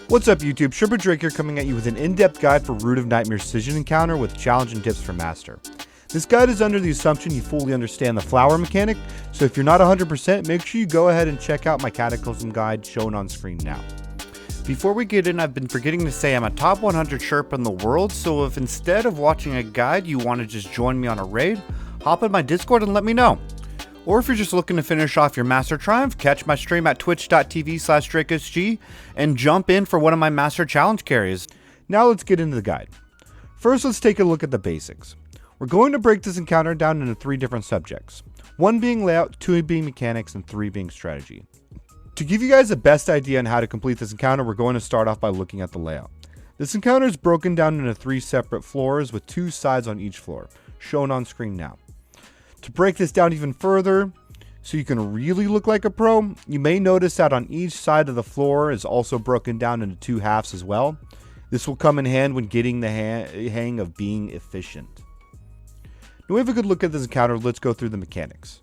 What's up YouTube, Sherpa Drake here coming at you with an in-depth guide for Root of Nightmare's Scission encounter with challenge and tips for Master. This guide is under the assumption you fully understand the flower mechanic, so if you're not 100%, make sure you go ahead and check out my Cataclysm guide shown on screen now. Before we get in, I've been forgetting to say I'm a top 100 Sherpa in the world, so if instead of watching a guide you want to just join me on a raid, hop in my Discord and let me know. Or if you're just looking to finish off your Master Triumph, catch my stream at twitch.tv/DrakeSG and jump in for one of my Master Challenge carries. Now let's get into the guide. First, let's take a look at the basics. We're going to break this encounter down into 3 different subjects. 1 being layout, 2 being mechanics, and 3 being strategy. To give you guys the best idea on how to complete this encounter, we're going to start off by looking at the layout. This encounter is broken down into 3 separate floors with 2 sides on each floor, shown on screen now. To break this down even further, so you can really look like a pro, you may notice that on each side of the floor is also broken down into 2 halves as well. This will come in hand when getting the hang of being efficient. Now we have a good look at this encounter, let's go through the mechanics.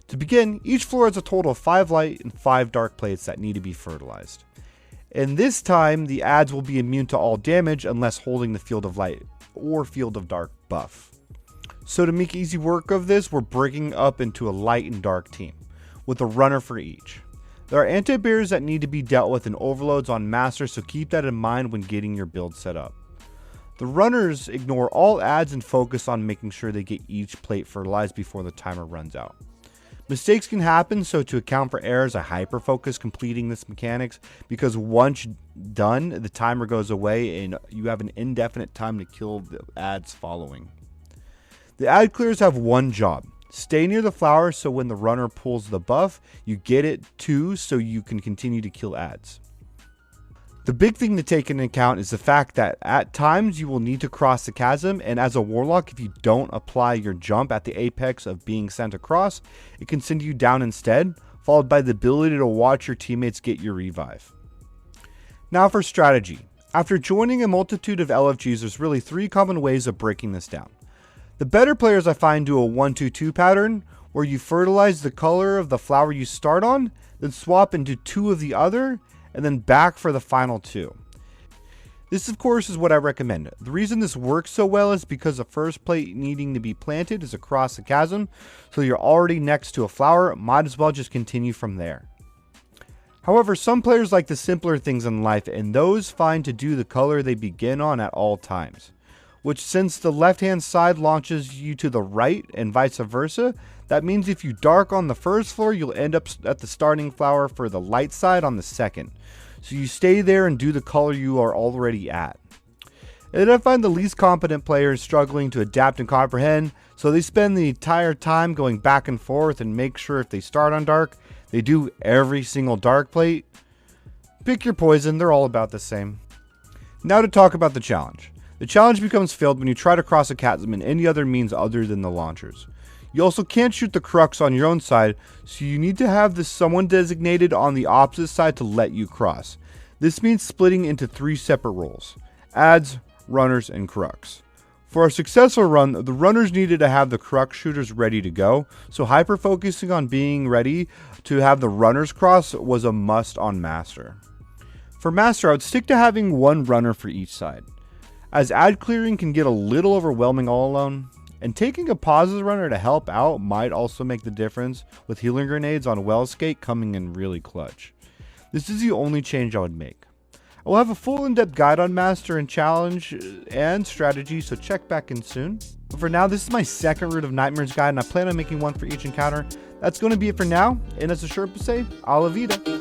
To begin, each floor has a total of 5 light and 5 dark plates that need to be fertilized. And this time, the adds will be immune to all damage unless holding the Field of Light or Field of Dark buff. So to make easy work of this, we're breaking up into a light and dark team, with a runner for each. There are anti-barriers that need to be dealt with and overloads on Master, so keep that in mind when getting your build set up. The runners ignore all adds and focus on making sure they get each plate fertilized before the timer runs out. Mistakes can happen, so to account for errors, I hyper-focus completing this mechanics, because once done, the timer goes away and you have an indefinite time to kill the adds following. The ad clears have one job. Stay near the flower so when the runner pulls the buff, you get it too so you can continue to kill ads. The big thing to take into account is the fact that at times you will need to cross the chasm, and as a warlock, if you don't apply your jump at the apex of being sent across, it can send you down instead, followed by the ability to watch your teammates get your revive. Now for strategy. After joining a multitude of LFGs, there's really 3 common ways of breaking this down. The better players I find do a 1-2-2 pattern, where you fertilize the color of the flower you start on, then swap into 2 of the other, and then back for the final 2. This of course is what I recommend. The reason this works so well is because the first plate needing to be planted is across the chasm, so you're already next to a flower, might as well just continue from there. However, some players like the simpler things in life, and those find to do the color they begin on at all times. Which, since the left hand side launches you to the right and vice versa, that means if you dark on the first floor, you'll end up at the starting flower for the light side on the second. So you stay there and do the color you are already at. And I find the least competent players struggling to adapt and comprehend, so they spend the entire time going back and forth and make sure if they start on dark, they do every single dark plate. Pick your poison, they're all about the same. Now to talk about the challenge. The challenge becomes failed when you try to cross a chasm in any other means other than the launchers. You also can't shoot the crux on your own side, so you need to have someone designated on the opposite side to let you cross. This means splitting into 3 separate roles: adds, runners, and crux. For a successful run, the runners needed to have the crux shooters ready to go, so hyper-focusing on being ready to have the runners cross was a must on Master. For Master, I would stick to having 1 runner for each side, as ad clearing can get a little overwhelming all alone, and taking a pauses runner to help out might also make the difference, with healing grenades on Wellskate coming in really clutch. This is the only change I would make. I will have a full in-depth guide on Master and Challenge and strategy, so check back in soon. But for now, this is my second Root of Nightmares guide, and I plan on making one for each encounter. That's going to be it for now, and as the Sherpa say, a la vida.